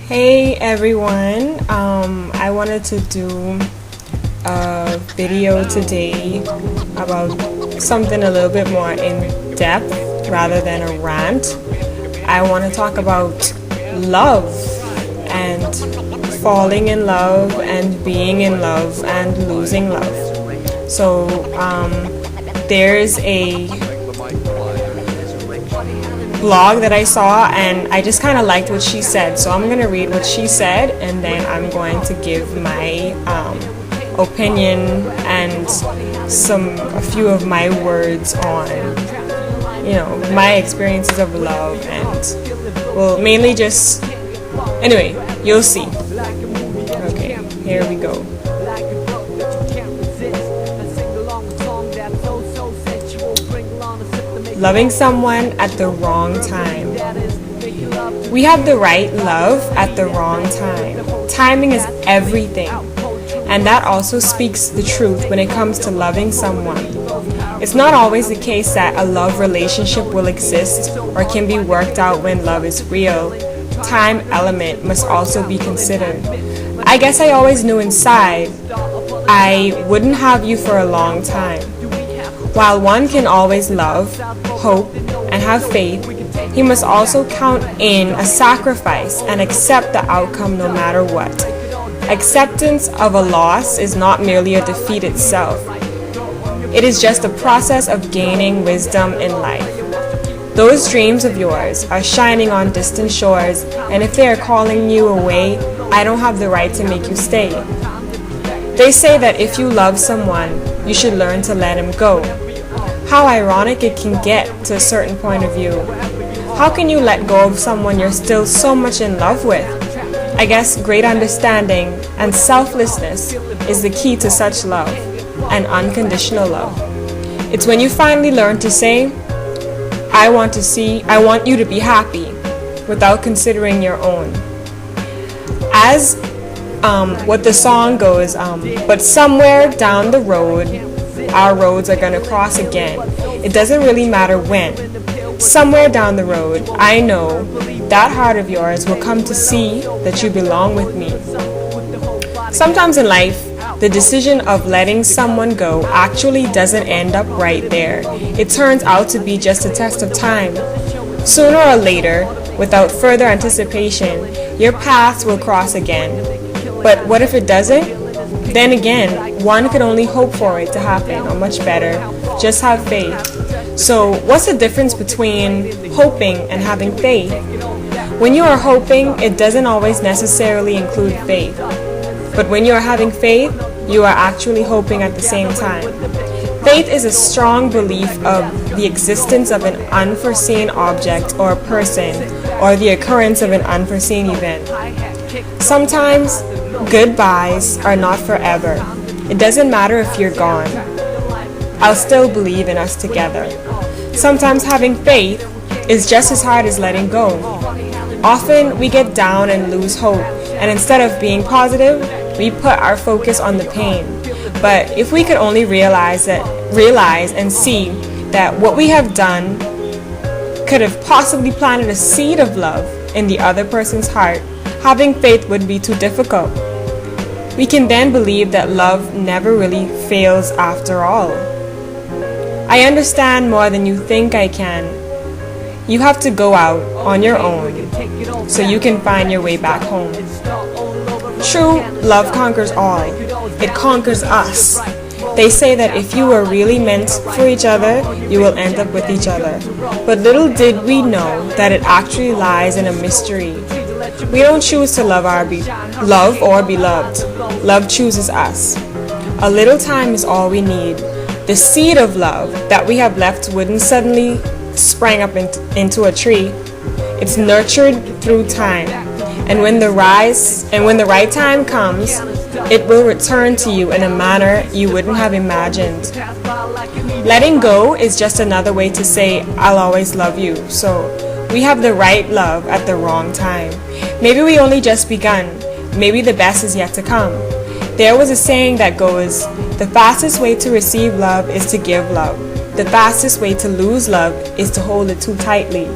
Hey everyone, I wanted to do a video today about something a little bit more in depth rather than a rant. I want to talk about love and falling in love and being in love and losing love. So there's a blog that I saw and I just kind of liked what she said, so I'm going to read what she said and then I'm going to give my opinion and a few of my words on my experiences of love, and well, mainly just anyway, you'll see. Okay, here we go. Loving someone at the wrong time. We have the right love at the wrong time. Timing is everything. And that also speaks the truth when it comes to loving someone. It's not always the case that a love relationship will exist or can be worked out when love is real. Time element must also be considered. I guess I always knew inside I wouldn't have you for a long time. While one can always love, hope, and have faith, he must also count in a sacrifice and accept the outcome no matter what. Acceptance of a loss is not merely a defeat itself. It is just a process of gaining wisdom in life. Those dreams of yours are shining on distant shores, and if they are calling you away, I don't have the right to make you stay. They say that if you love someone, you should learn to let him go. How ironic it can get to a certain point of view. How can you let go of someone you're still so much in love with? I guess great understanding and selflessness is the key to such love and unconditional love. It's when you finally learn to say, I want you to be happy without considering your own. As what the song goes, but somewhere down the road, our roads are going to cross again. It doesn't really matter when. Somewhere down the road, I know that heart of yours will come to see that you belong with me. Sometimes in life, the decision of letting someone go actually doesn't end up right there. It turns out to be just a test of time. Sooner or later, without further anticipation, your paths will cross again. But what if it doesn't? Then again, one could only hope for it to happen, or much better, just have faith. So what's the difference between hoping and having faith? When you are hoping, it doesn't always necessarily include faith. But when you are having faith, you are actually hoping at the same time. Faith is a strong belief of the existence of an unforeseen object or person, or the occurrence of an unforeseen event. Sometimes, goodbyes are not forever. It doesn't matter if you're gone. I'll still believe in us together. Sometimes having faith is just as hard as letting go. Often we get down and lose hope, and instead of being positive, we put our focus on the pain. But if we could only realize and see that what we have done could have possibly planted a seed of love in the other person's heart, having faith would be too difficult. We can then believe that love never really fails after all. I understand more than you think I can. You have to go out on your own so you can find your way back home. True love conquers all. It conquers us. They say that if you are really meant for each other, you will end up with each other. But little did we know that it actually lies in a mystery. We don't choose to love or be loved. Love chooses us. A little time is all we need. The seed of love that we have left wouldn't suddenly spring up into a tree. It's nurtured through time. And when the right time comes, it will return to you in a manner you wouldn't have imagined. Letting go is just another way to say, I'll always love you. So we have the right love at the wrong time. Maybe we only just begun. Maybe the best is yet to come. There was a saying that goes, the fastest way to receive love is to give love. The fastest way to lose love is to hold it too tightly.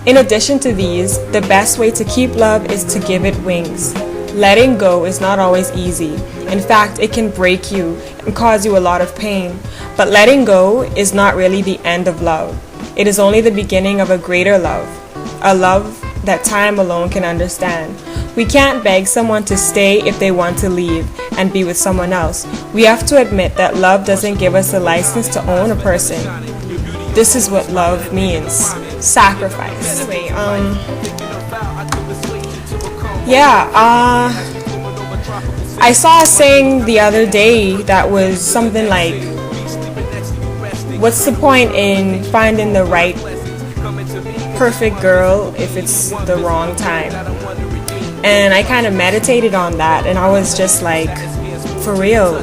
In addition to these, the best way to keep love is to give it wings. Letting go is not always easy. In fact, it can break you and cause you a lot of pain. But letting go is not really the end of love. It is only the beginning of a greater love, a love that time alone can understand. We can't beg someone to stay if they want to leave and be with someone else. We have to admit that love doesn't give us a license to own a person. This is what love means. Sacrifice. Anyway, I saw a saying the other day that was something like, what's the point in finding the right perfect girl if it's the wrong time? And I kind of meditated on that, and I was just like, for real.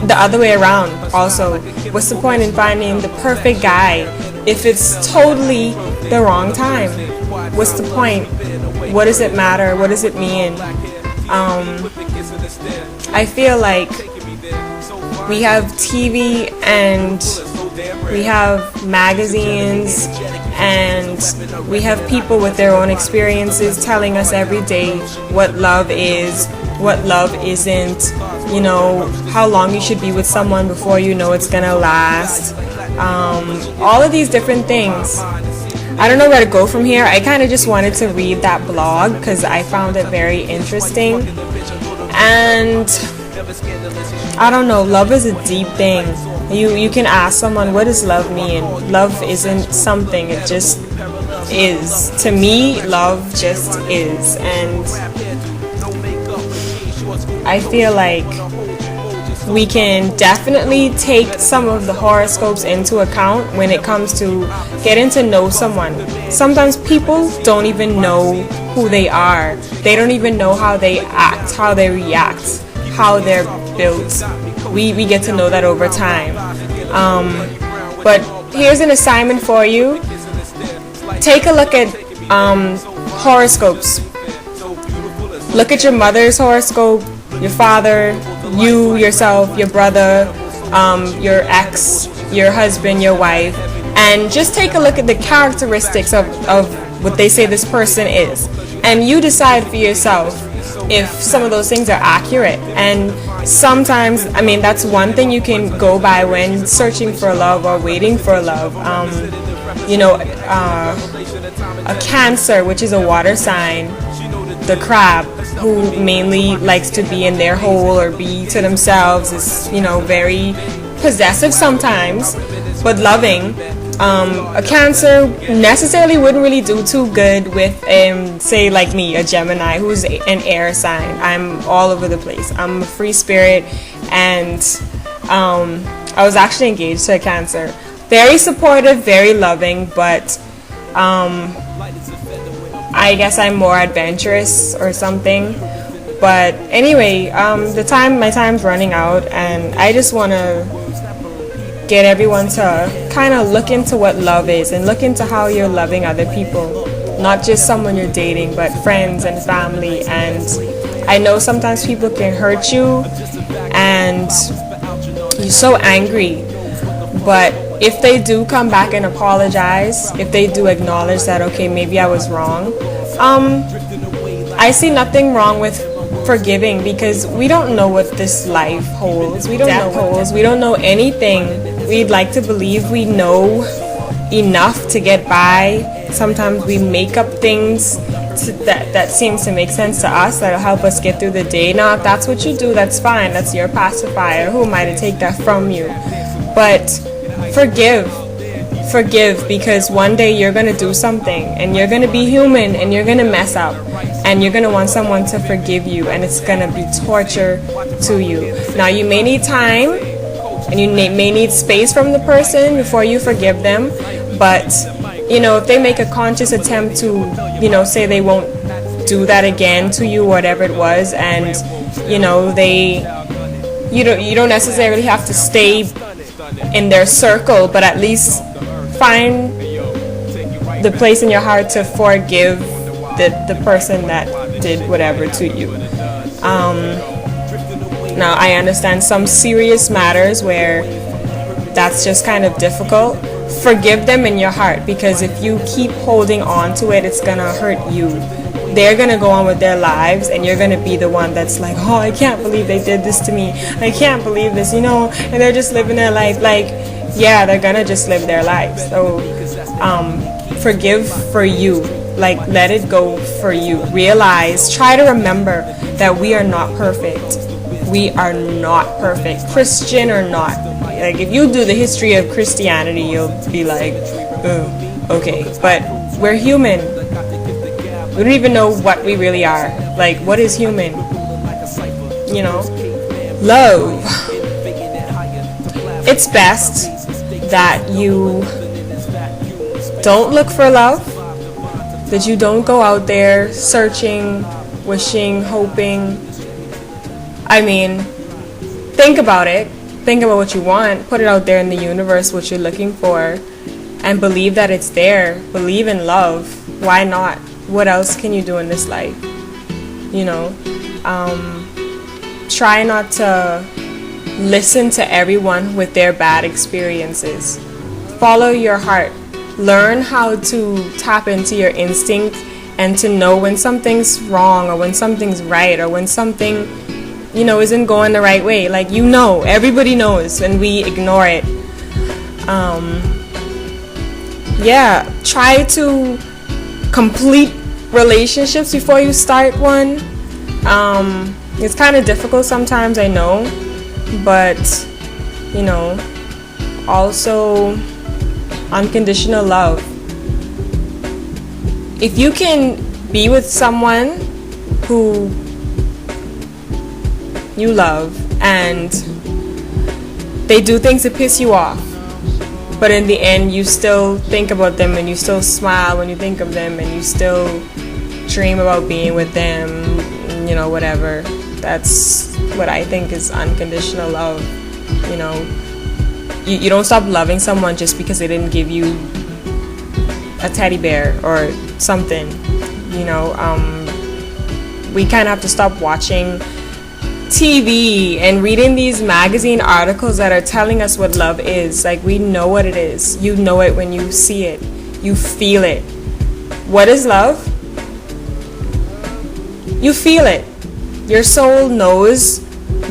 The other way around also, what's the point in finding the perfect guy if it's totally the wrong time? What's the point? What does it matter? What does it mean? I feel like we have TV and we have magazines and we have people with their own experiences telling us every day what love is, what love isn't, you know, how long you should be with someone before you know it's gonna last, all of these different things. I don't know where to go from here. I kind of just wanted to read that blog because I found it very interesting. And I don't know, love is a deep thing. You can ask someone, what does love mean? Love isn't something, it just is. To me, love just is. And I feel like we can definitely take some of the horoscopes into account when it comes to getting to know someone. Sometimes people don't even know who they are. They don't even know how they act, how they react, how they're built. We get to know that over time. But here's an assignment for you. Take a look at horoscopes. Look at your mother's horoscope, your father, you, yourself, your brother, your ex, your husband, your wife, and just take a look at the characteristics of what they say this person is. And you decide for yourself if some of those things are accurate. And sometimes, I mean, that's one thing you can go by when searching for love or waiting for love. A Cancer, which is a water sign, the crab, who mainly likes to be in their hole or be to themselves, is, you know, very possessive sometimes, but loving. A Cancer necessarily wouldn't really do too good with, say, like me, a Gemini, who's an air sign. I'm all over the place. I'm a free spirit, and I was actually engaged to a Cancer. Very supportive, very loving, but I guess I'm more adventurous or something. But anyway, my time's running out, and I just want to get everyone to kind of look into what love is and look into how you're loving other people, not just someone you're dating, but friends and family. And I know sometimes people can hurt you and you're so angry, but if they do come back and apologize, if they do acknowledge that, okay, maybe I was wrong, I see nothing wrong with forgiving, because we don't know what this life holds. We don't know anything. We'd like to believe we know enough to get by. Sometimes we make up things that seems to make sense to us, that'll help us get through the day. Now, if that's what you do, that's fine. That's your pacifier. Who am I to take that from you? But forgive, because one day you're going to do something, and you're going to be human, and you're going to mess up, and you're going to want someone to forgive you, and it's going to be torture to you. Now, you may need time, and you may need space from the person before you forgive them, but, you know, if they make a conscious attempt to, you know, say they won't do that again to you, whatever it was, and, you know, you don't necessarily have to stay in their circle, but at least find the place in your heart to forgive the person that did whatever to you. Now, I understand some serious matters where that's just kind of difficult. forgive them in your heart, because if you keep holding on to it, it's gonna hurt you. They're gonna go on with their lives, and you're gonna be the one that's like, oh, I can't believe they did this to me. I can't believe this, and they're just living their life. Like, yeah, they're gonna just live their lives. So, forgive for you. Like, let it go for you. Realize, try to remember that we are not perfect. We are not perfect, Christian or not. Like, if you do the history of Christianity, you'll be like, oh, okay. But we're human. We don't even know what we really are. Like, what is human? Love. It's best that you don't look for love, that you don't go out there searching, wishing, hoping. I mean, think about it. Think about what you want. Put it out there in the universe, what you're looking for, and believe that it's there. Believe in love. Why not? What else can you do in this life? Try not to listen to everyone with their bad experiences. Follow your heart. Learn how to tap into your instinct and to know when something's wrong or when something's right or when something isn't going the right way. Like, everybody knows, and we ignore it. Try to complete relationships before you start one. It's kind of difficult sometimes, I know, but also unconditional love. If you can be with someone who you love and they do things that piss you off, but in the end you still think about them and you still smile when you think of them and you still dream about being with them, whatever. That's what I think is unconditional love. You don't stop loving someone just because they didn't give you a teddy bear or something. We kind of have to stop watching TV and reading these magazine articles that are telling us what love is. Like, we know what it is. You know it when you see it. You feel it. What is love? You feel it. Your soul knows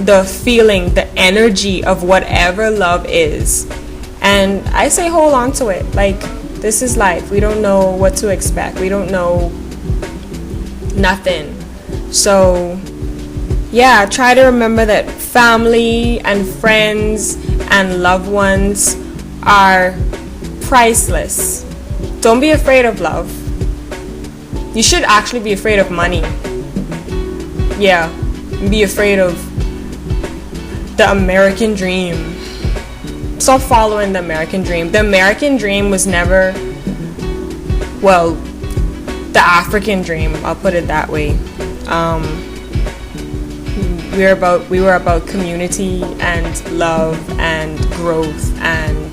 the feeling, the energy of whatever love is. And I say hold on to it. Like, this is life. We don't know what to expect. We don't know nothing. So try to remember that family and friends and loved ones are priceless. Don't be afraid of love. You should actually be afraid of money. Be afraid of the American dream. Stop following the American dream. The American dream was never, the African dream, I'll put it that way. We were about community and love and growth and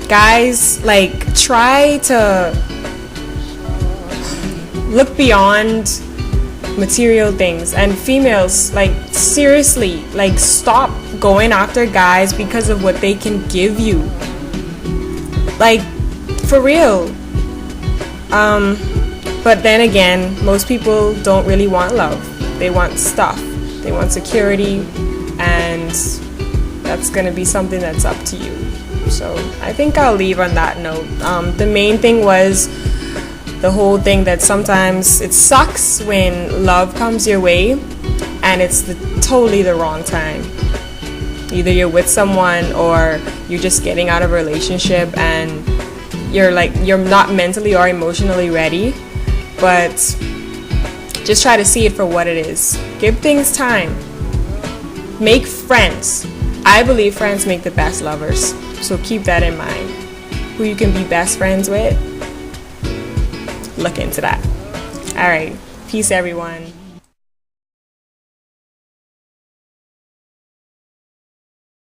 guys, like, try to look beyond material things. And females, like, seriously, like, stop going after guys because of what they can give you. Like, for real. But then again, most people don't really want love. They want stuff. They want security, and that's gonna be something that's up to you. So I think I'll leave on that note. The main thing was the whole thing that sometimes it sucks when love comes your way and it's totally the wrong time. Either you're with someone or you're just getting out of a relationship and you're not mentally or emotionally ready. But just try to see it for what it is. Give things time. Make friends. I believe friends make the best lovers. So keep that in mind. Who you can be best friends with, look into that. All right. Peace, everyone.